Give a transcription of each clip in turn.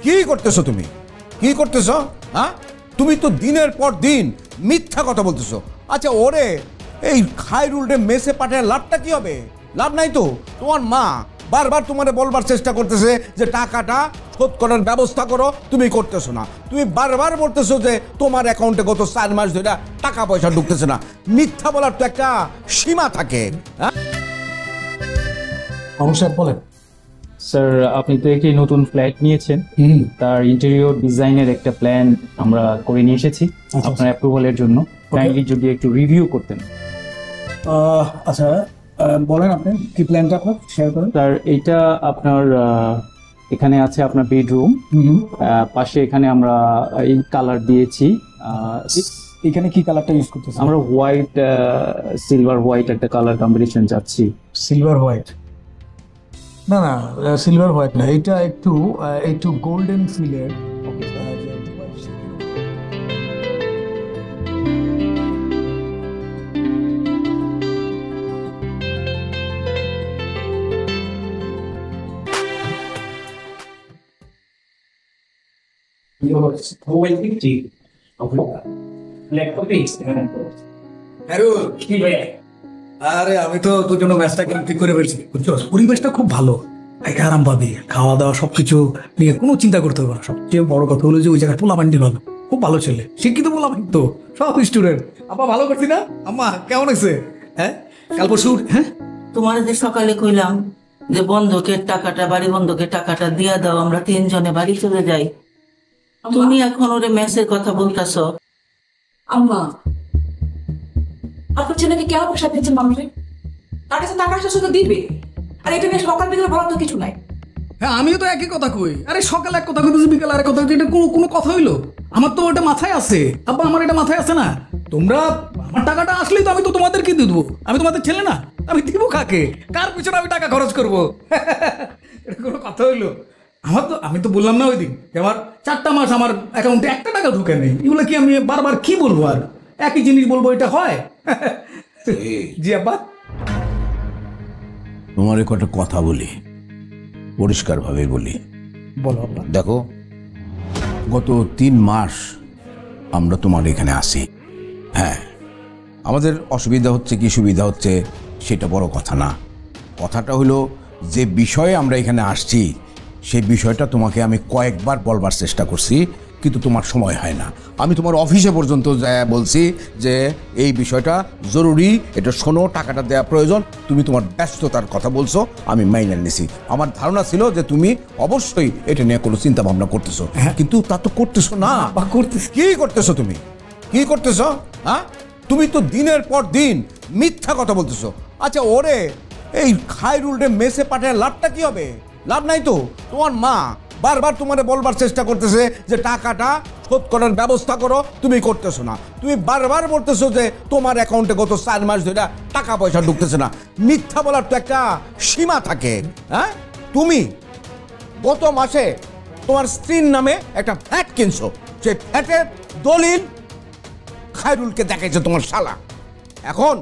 কি করতেছো তুমি? কি করতেছো? হ্যাঁ, তুমি তো দিনের পর দিন মিথ্যা কথা বলতেছো। আচ্ছা ওরে এই খায়রুল রে মেসে পাঠায় লাভটা কি হবে? লাভ নাই তো। তোমার মা বারবার তোমারে বলবার চেষ্টা করতেছে যে টাকাটা শোধ করার ব্যবস্থা করো, তুমি করতেছো না। তুমি বারবার বলতেছো যে তোমার অ্যাকাউন্টে গত 4 মাস ধরে টাকা পয়সা ঢুকতেছে না। মিথ্যা বলার তো একটা সীমা থাকে। হ্যাঁ অবশ্যই বলেন স্যার, আপনি তো একটি নতুন ফ্ল্যাট নিয়েছেন, তার ইন্টেরিয়র ডিজাইনের একটা প্ল্যান আমরা করে নিয়ে এসেছি আপনার অ্যাপ্রুভালের জন্য। কাইন্ডলি যদি একটু রিভিউ করতেন। আচ্ছা বলেন আপনি কি প্ল্যানটা আপনার শেয়ার করেন। স্যার এইটা আপনার এখানে আছে আপনার বেডরুম, পাশে এখানে আমরা এই কালার দিয়েছি। এখানে কি কালারটা ইউজ করতেছেন? আমরা হোয়াইট, সিলভার হোয়াইট একটা কালার কম্বিনেশন চাচ্ছি। সিলভার হোয়াইট না, না সিলভার হোয়াইট না, এটা একটু একটু গোল্ডেন ফিলের। আরে আমি তো তোর জন্য ম্যাচটা ঠিক করে ফেলছি, বুঝছো? পরিবেশটা খুব ভালো, আরাম পাবি, খাওয়া দাওয়া সবকিছু নিয়ে কোনো চিন্তা করতে হবে না। সবচেয়ে বড় কথা হলো যে ওই জায়গায় পোলাপান্ডি ভালো, খুব ভালো ছেলে, শিক্ষিত পোলাপান তো, সব স্টুডেন্ট। আপা ভালো করছি না? আম্মা কেমন আছে? হ্যাঁ কাল পরশু হ্যাঁ তোমার যে সকালে কইলাম যে বন্ধকের টাকাটা, বাড়ি বন্ধকের টাকাটা দিয়া দাও, আমরা 3 জনে বাড়ি চলে যাই। তুমি এখন ওরে মেসের কথা বলতেছো। আম্মা, আপনার ছেলেকে কেন পয়সা দিচ্ছেন মানুষে? তার কাছে টাকা আসলে শুধু দিবে, আর এটা নিয়ে সকাল বিকেলে বলার তো কিছু নাই। হ্যাঁ আমিও তো একই কথা কই। আরে সকালে এক কথা কইতেছি, বিকালে আরেক কথা, এটা কোনো কথা হইলো? আমার তো ওটা মাথায় আছে আব্বা, আমার এটা মাথায় আছে না। তোমরা আমার টাকাটা আসলেই তো আমি তো তোমাদেরকে দিয়ে দেবো। আমি তোমাদের ছেলে না? আমি দিব কাকে? কার পিছনে আমি টাকা খরচ করবো? এটা কোনো কথা হইলো? আমি তো বললাম না ওই দিন যে আমার 4টা মাস আমার অ্যাকাউন্টে 1টা টাকা ঢুকে নেই। এগুলো কি আমি বারবার কি বলবো? আর একই জিনিস বলবো, এটা হয়? জি আব্বা। তোমার একটা কথা বলি, পরিষ্কারভাবে বলি। বলো আব্বা। দেখো, গত 3 মাস আমরা তোমার এখানে আসি। হ্যাঁ, আমাদের অসুবিধা হচ্ছে কি সুবিধা হচ্ছে সেটা বড় কথা না। কথাটা হলো যে বিষয়ে আমরা এখানে আসছি সেই বিষয়টা তোমাকে আমি কয়েকবার বলবার চেষ্টা করছি, কিন্তু তোমার সময় হয় না। আমি তোমার অফিসে পর্যন্ত বলছি যে এই বিষয়টা জরুরি, এটা শোনো, টাকাটা দেওয়া প্রয়োজন। তুমি তোমার ব্যস্ততার কথা বলছো, আমি মাইনে নিছি। আমার ধারণা ছিল যে তুমি অবশ্যই এটা নিয়ে কোনো চিন্তা ভাবনা করতেছো, কিন্তু তা তো করতেছো না। কি করতেছো তুমি? কি করতেছো? হ্যাঁ, তুমি তো দিনের পর দিন মিথ্যা কথা বলতেছো। আচ্ছা ওরে এই খায়রুল রে মেসে পাঠায় লাভটা কি হবে? লাভ নাই তো। তোমার মা বারবার তোমারে বলবার চেষ্টা করতেছে যে টাকাটা শোধ করার ব্যবস্থা করো, তুমি করতেছো না। তুমি বারবার বলতেছো যে তোমার অ্যাকাউন্টে গত 4 মাস ধরে টাকা পয়সা ঢুকতেছে না। মিথ্যা বলার তো একটা সীমা থাকে। হ্যাঁ, তুমি গত মাসে তোমার স্ত্রীর নামে একটা ফ্ল্যাট কিনছো, সেই ফ্ল্যাটের দলিল খায়রুলকে দেখাইছে তোমার শালা। এখন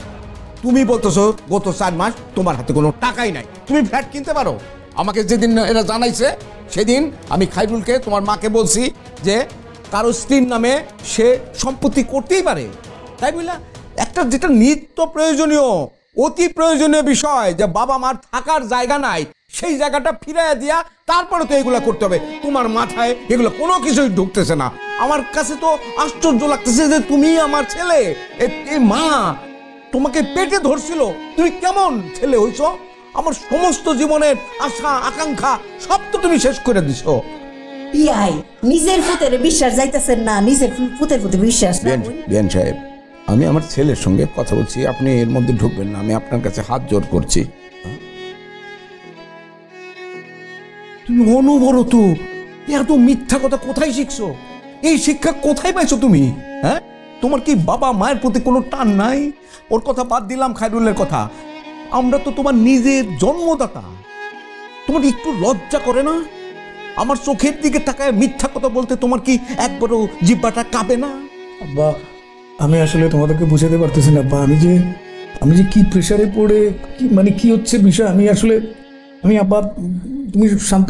তুমি বলতেছো গত 4 মাস তোমার হাতে কোনো টাকাই নাই, তুমি ফ্ল্যাট কিনতে পারো। আমাকে যেদিন এরা জানাইছে সেদিন আমি খায়রুলকে, তোমার মাকে বলছি যে কারো স্ত্রীর নামে সে সম্পত্তি করতেই পারে। তাই বুঝলা, একটা যেটা নিত্য প্রয়োজনীয়, অতি প্রয়োজনীয় বিষয় যে বাবা মার থাকার জায়গা নাই, সেই জায়গাটা ফিরাইয়া দিয়া তারপরে তো এগুলা করতে হবে। তোমার মাথায় এগুলো কোনো কিছুই ঢুকতেছে না। আমার কাছে তো আশ্চর্য লাগতেছে যে তুমি আমার ছেলে, এই মা তোমাকে পেটে ধরছিল, তুমি কেমন ছেলে হইছো? আমার সমস্ত জীবনের আশা আকাঙ্ক্ষা সব তো তুমি শেষ করে দিছো। ইয়াই নিজের পুতের বিশ্বাস যাইতেছেন না, নিজের পুতের প্রতি বিশ্বাস না। বিয়ান সাহেব, আমি আমার ছেলের সঙ্গে কথা বলছি, আপনি এর মধ্যে ঢুকবেন না। আমি আপনার কাছে হাত জোর করছি। তুমি অনবরত এত মিথ্যা কথা কোথায় শিখছো? এই শিক্ষা কোথায় পাইছো তুমি? হ্যাঁ, তোমার কি বাবা মায়ের প্রতি কোনো টান নাই? ওর কথা বাদ দিলাম, খায়রুলের কথা। আমরা তো তোমার নিজের জন্মদাতা, তোমার একটু লজ্জা করে না? আমার চোখের দিকে তাকায় মিথ্যা কথা বলতে তোমার কি একবারও জিহ্বাটা কাঁপে না? আব্বা, আমি আসলে তোমাদেরকে বুঝাতে পারতেছি না আব্বা, আমি যে কি প্রেশারে পড়ে কি কি হচ্ছে বিষয়। আমি আব্বা, তুমি শান্ত,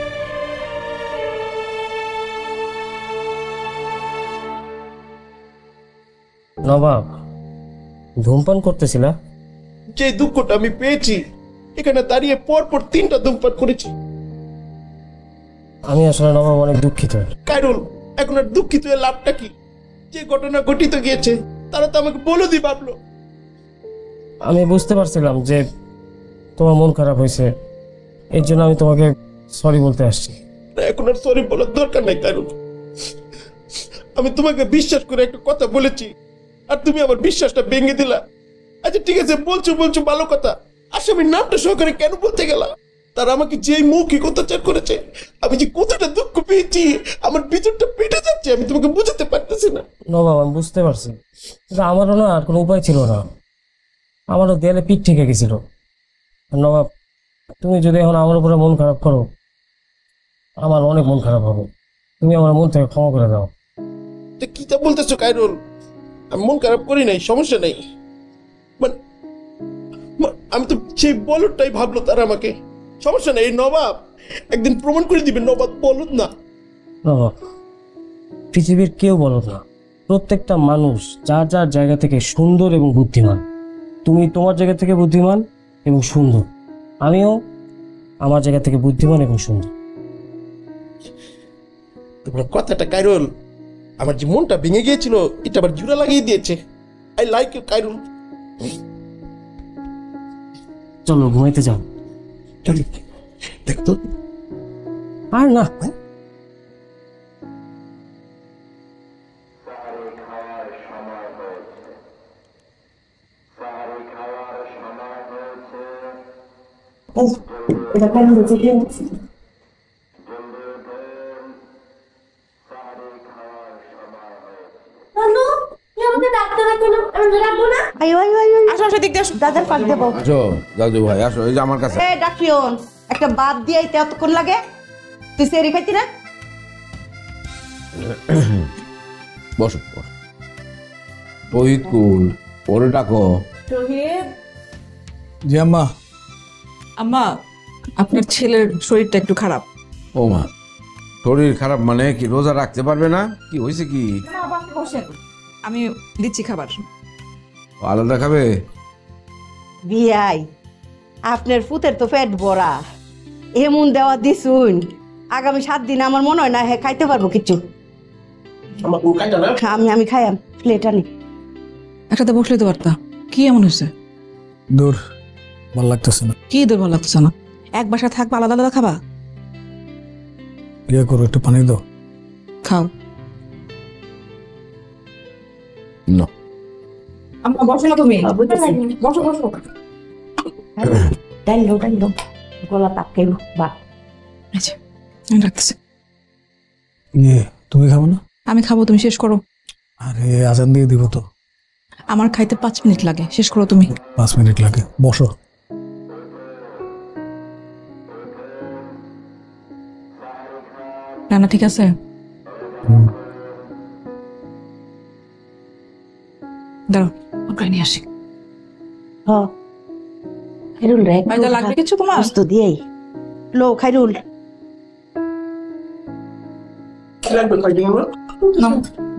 নবাব, ধূমপান করতেছিলা? যে দুঃখটা আমি পেয়েছি, এখানে দাঁড়িয়ে পর পর 3টা ধূমপান করেছি। আমি আসলে নবাব অনেক দুঃখিত। কাইরুল, এখন আর দুঃখিত হয়ে লাভটা কি? যে ঘটনা ঘটিত গিয়েছে তারা তো আমাকে বলে দি ভাবলো। আমি বুঝতে পারছিলাম যে তোমার মন খারাপ হয়েছে, এর জন্য আমি তোমাকে সরি বলতে আসছি। এখন আর সরি বলার দরকার নাই কাইরুল। আমি তোমাকে বিশ্বাস করে একটা কথা বলেছি, আর তুমি আমার বিশ্বাসটা ভেঙে দিলা। আচ্ছা ঠিক আছে, বলছো ভালো কথা, আসামির নামটা সহকারে কেন বলতে গেলা? তারা আমাকে যে মৌখিক অত্যাচার করেছে, আমি যে কতটা দুঃখ পেয়েছি, আমার ভিতরটা পেটে যাচ্ছে, আমি তোমাকে বুঝাতে পারতেছি না। নবাব, আমি বুঝতে পারছি, কিন্তু আমারও না আর কোনো উপায় ছিল না। আমারও দেয়ালে পিঠ ঠেকে গেছিল। নবাব, তুমি যদি এখন আমার উপরে মন খারাপ করো, আমার অনেক মন খারাপ হবে। তুমি আমার মন থেকে ক্ষমা করে দাও। তো কি তা বলতেছো কাইরুল? আমি মন খারাপ করি নাই, সমস্যা নাই। আমি তো সেই বলদটাই ভাবলো তারা আমাকে। সমস্যা নাই, এই নবাব একদিন প্রমাণ করে দিবে নবাব বলদ না। নবাব, পৃথিবীর কেউ বলদ না। প্রত্যেকটা মানুষ যার যার জায়গা থেকে সুন্দর এবং বুদ্ধিমান। তুমি তোমার জায়গা থেকে বুদ্ধিমান এবং সুন্দর, আমিও আমার জায়গা থেকে বুদ্ধিমান এবং সুন্দর। তোমার কথাটা কাইরুল, আমার যে মনটা ভেঙে গিয়েছিল এটা আবার জোড়া লাগিয়ে দিয়েছে। I like you Kairul. চলো ঘুমাইতে যাও। চলি, দেখতো আর না, দাদার পাক দেবো। আসো দাদু ভাই, আসো, এই যে আমার কাছে। ডাকিওন একটা বাদ দিয়ে এতক্ষণ লাগে? তুই সেরি খাইতি না? বসো বসো। রোহিত কুল, ওরে ডাকো। শহীদ, জি আম্মা। আম্মা, আপনার ছেলের শরীরটা একটু খারাপ। ও মা, শরীর খারাপ মানে কি রোজা রাখতে পারবে না? কি হয়েছে কি? বসেন, আমি দিচ্ছি খাবার। আলাদা খাবে? বিয়াই, আপনার ফুতের তো পেট ভরা, এমন দেওয়া দিছুন, আগামী 7 দিন আমার মনে হয় না হে খাইতে পারবো কিছু। আমি খাইয়াম, প্লেট আনি। একসাথে বসলে তো পারতা। কি এমন হয়েছে? দূর, ভালো লাগতেছে না। কি দুর্বল লাগতেছে না? এক বাসা থাকবা, আলাদা আলাদা খাবা? ইয়ে করো, একটু পানি দাও। খাও। না আম্মা বসো না তুমি, বসো বসো। ডাইলো গলা তাকাইল বা। আচ্ছা, আমি রাখতেছি। ইয়ে, তুমি খাবো না? আমি খাবো, তুমি শেষ করো। আরে আজান দিয়ে দিব তো। আমার খাইতে 5 মিনিট লাগে, শেষ করো তুমি। 5 মিনিট লাগে, বসো। রান্না ঠিক আছে? দাঁড়াও, ওকে নিয়ে আসি। খাইরুল রে, ভাইজা লাগবে কিছু তোমার? তো দিয়েই লো খাইরুল।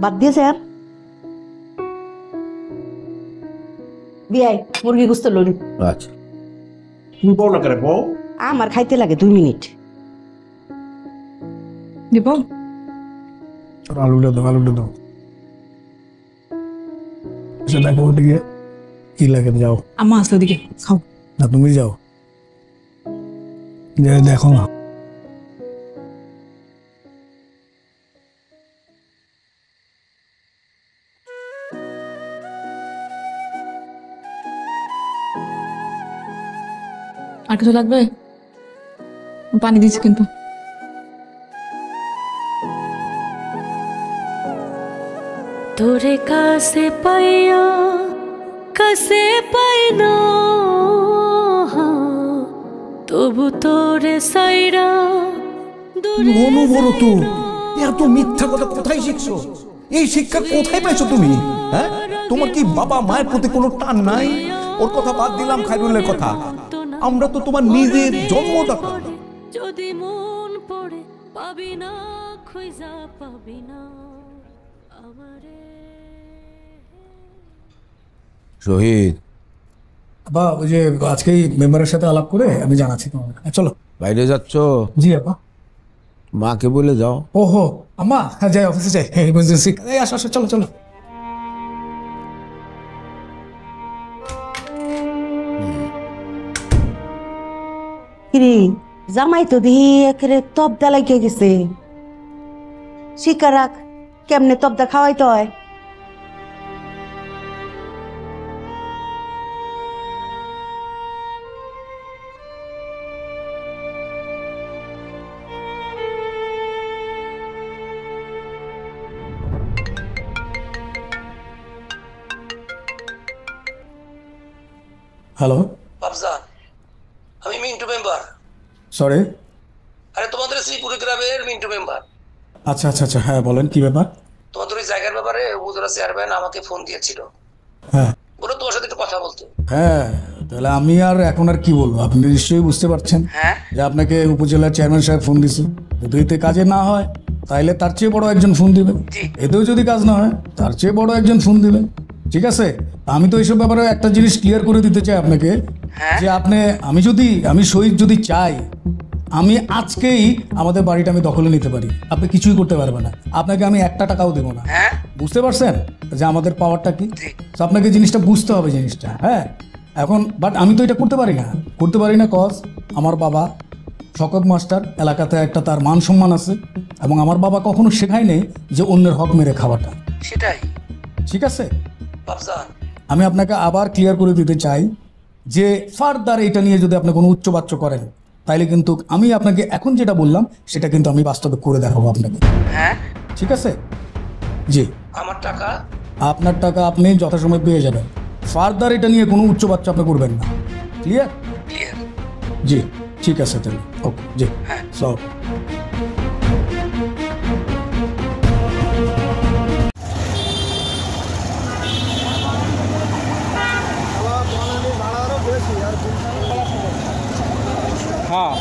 বাদ দিয়েছে আর বিয়াই মুরগি গুস্ত লইল। আচ্ছা, তুমি বল না করে বউ। আমার খাইতে লাগে 2 মিনিট। দিব? আলুটা দাও। সেটা কোথায় গিয়ে কি লাগে? যাও, আম্মা আসলে দিকে খাও। না তুমি যাও, দেখো না। আর কিছু লাগবে? পানি দিচ্ছি কিন্তু। তোরে কাছে পাইয়া কাছে পাই না, তবু তোরে সাইরা দূরে। অনবরত এত মিথ্যা কথা কোথায় শিখছো? এই শিক্ষা কোথায় পাইছো তুমি? হ্যাঁ, তোমার কি বাবা মায়ের প্রতি কোনো টান নাই? ওর কথা বাদ দিলাম, খাইরুলের কথা। আমরা তো তোমার নিজের জন্মদাতা। যদি মন পড়ে পাবি না, খুঁজা পাবি না আমারে। শহীদ, আব্বা ওই যে আজকেই মেম্বারের সাথে আলাপ করে আমি জানাচ্ছি তোমাকে। চলো। বাইরে যাচ্ছ? জি আব্বা। মাকে বলে যাও। ওহো আম্মা, হ্যাঁ যাই, অফিসে যাই, ইমার্জেন্সি। এই আসো আসো, চলো চলো। কিরে জামাই তো দিহি একেবারে তবদা লাগিয়ে গেছে। শিকার রাখ কেমনে তবদা খাওয়াইতে হয়। হ্যালো বাবজান, আমি মিন্টু মেম্বার। সরি। আরে তোমাদের শ্রীপুরি গ্রামের মিন্টু মেম্বার। আচ্ছা আচ্ছা আচ্ছা, হ্যাঁ বলেন কি ব্যাপার। তোমাদের ওই জায়গার ব্যাপারে উপজেলা চেয়ারম্যান আমাকে ফোন দিয়েছিল, হ্যাঁ বলে তোমার সাথে একটু কথা বলতে। হ্যাঁ, তাহলে আমি আর এখন আর কি বলবো, আপনি নিশ্চয়ই বুঝতে পারছেন হ্যাঁ যে আপনাকে উপজেলার চেয়ারম্যান সাহেব ফোন দিছে। যদি এতে কাজে না হয় তাইলে তার চেয়ে বড় একজন ফোন দিবে, এতেও যদি কাজ না হয় তার চেয়ে বড় একজন ফোন দিবে। ঠিক আছে, আমি তো এইসব ব্যাপারে একটা জিনিস ক্লিয়ার করে দিতে চাই আপনাকে, যে আপনি আমি শহীদ যদি চাই, আমি আজকেই আমাদের বাড়িটা আমি দখলে নিতে পারি, আপনি কিছুই করতে পারবেন না, আপনাকে আমি একটা টাকাও দেবো না। বুঝতে পারছেন যে আমাদের পাওয়ারটা কি? তো আপনাকে জিনিসটা বুঝতে হবে জিনিসটা। হ্যাঁ এখন বাট আমি তো এটা করতে পারি না কজ আমার বাবা শকত মাস্টার, এলাকাতে একটা তার মান সম্মান আছে, এবং আমার বাবা কখনো শেখায় নেই যে অন্যের হক মেরে খাওয়াটা। সেটাই। ঠিক আছে, বাবজান আমি আপনাকে আবার ক্লিয়ার করে দিতে চাই যে ফার্দার এটা নিয়ে যদি আপনি কোনো উচ্চবাচ্য করেন তাইলে কিন্তু আমি আপনাকে এখন যেটা বললাম সেটা কিন্তু আমি বাস্তবে করে দেখাবো আপনাকে। হ্যাঁ ঠিক আছে? জি। আমার টাকা? আপনার টাকা আপনি যথাসময় পেয়ে যাবেন। ফার্দার এটা নিয়ে কোনো উচ্চবাচ্য আপনি করবেন না। ক্লিয়ার? ক্লিয়ার। জি ঠিক আছে তাহলে, ওকে জি। হ্যাঁ সব হ্যাঁ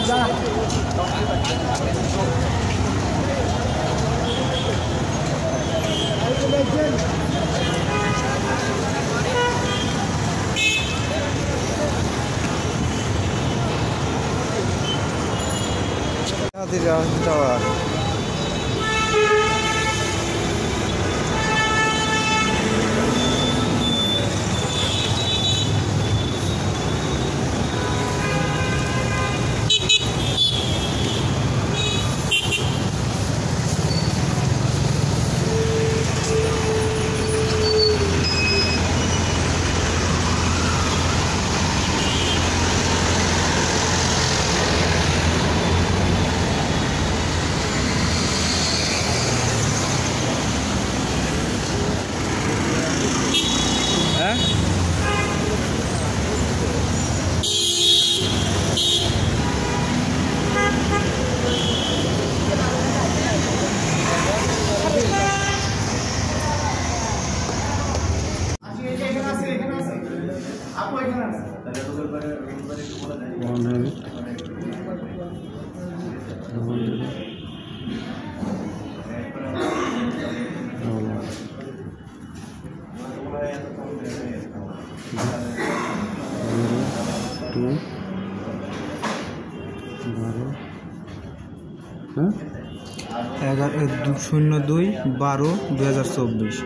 02/12/2024।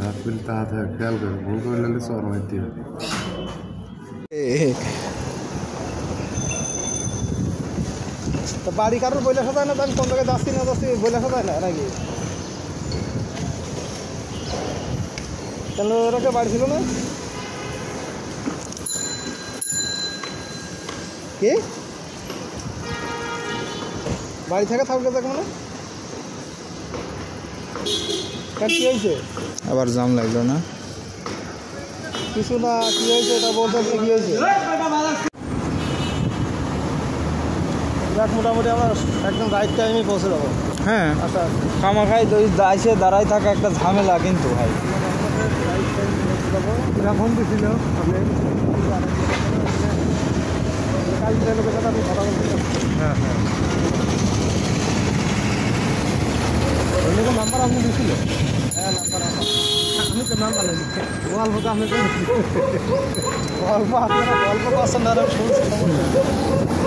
হাত পেলে তাড়াতাড়ি খেয়াল করে ভুল করে নিলে চর মারতে হবে। তো বাড়ি কারোর বইলে সাজায় না, আমি কোন জায়গায় যাচ্ছি না যাচ্ছি বইলে সাজায় না নাকি? কেন ওরা বাড়ি ছিল না কি? বাড়ি থেকে থাকবে দেখ মানে কি হয়েছে? আবার জাম লাগলো না? কিছু না, কি হয়েছে এটা বলতে কি হয়েছে? দেখ মোটামুটি আমার একদম রাইট টাইমে পৌঁছে যাবো। হ্যাঁ খামাখাই এসে দাঁড়াই থাকা একটা ঝামেলা কিন্তু ভাই। ফোন দিছিল আপনি কাল লোকের সাথে আমি কথা বলছিলাম। হ্যাঁ হ্যাঁ নাম্বার আপনি দিছিল? হ্যাঁ নাম্বার আমি তো গল্প তো আপনি গল্প আপনারা গল্প করছেন না, আমি শুনছি,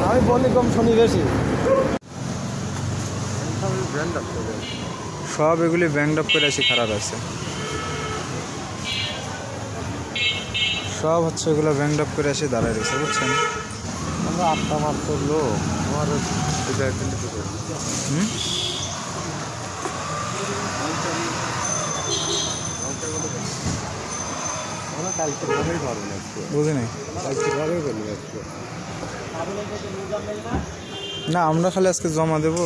আমি বলি কম শুনি বেশি। সব এগুলি ব্যাংড আপ করে আসি খারাপ আছে, সব হচ্ছে এগুলো ব্যাংড আপ করে এসে দাঁড়ায় রয়েছে, বুঝছেন? আমরা আটটা মাত্র লোক, আমার কালকে ভাবেই পারবেন আজকে, বুঝি নাই কালকে ভাবেই বলবো আজকে। না আমরা খালি আজকে জমা দেবো।